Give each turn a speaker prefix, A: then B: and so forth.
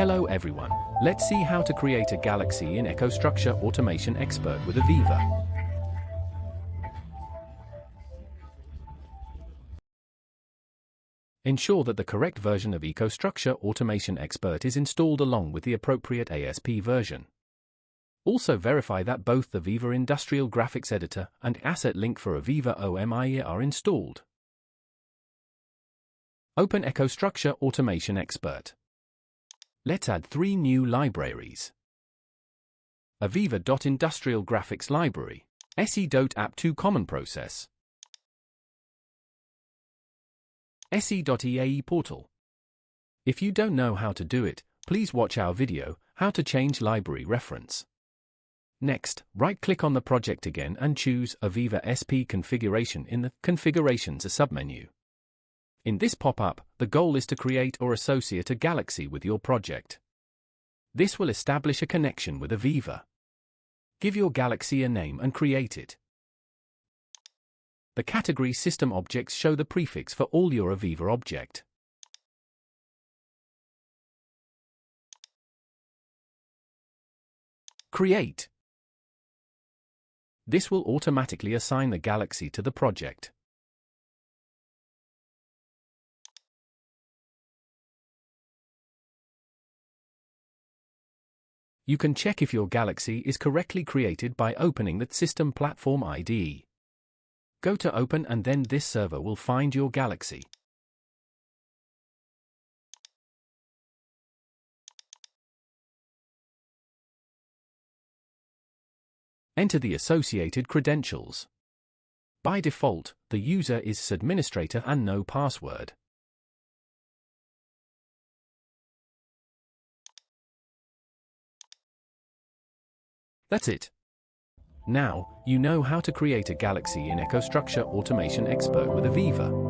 A: Hello everyone, let's see how to create a galaxy in EcoStruxure Automation Expert with Aviva. Ensure that the correct version of EcoStruxure Automation Expert is installed along with the appropriate ASP version. Also verify that both the Aviva Industrial Graphics Editor and Asset Link for Aviva OMIE are installed. Open EcoStruxure Automation Expert. Let's add 3 new libraries. Aviva.Industrial Graphics Library, SE.App2 Common Process, SE.EAE Portal. If you don't know how to do it, please watch our video, How to Change Library Reference. Next, right-click on the project again and choose Aviva SP Configuration in the Configurations submenu. In this pop-up, the goal is to create or associate a galaxy with your project. This will establish a connection with Aviva. Give your galaxy a name and create it. The category system objects show the prefix for all your Aviva object. Create. This will automatically assign the galaxy to the project. You can check if your galaxy is correctly created by opening the System Platform IDE. Go to Open and then this server will find your galaxy. Enter the associated credentials. By default, the user is administrator and no password. That's it. Now, you know how to create a galaxy in EcoStruxure Automation Expert with Aviva.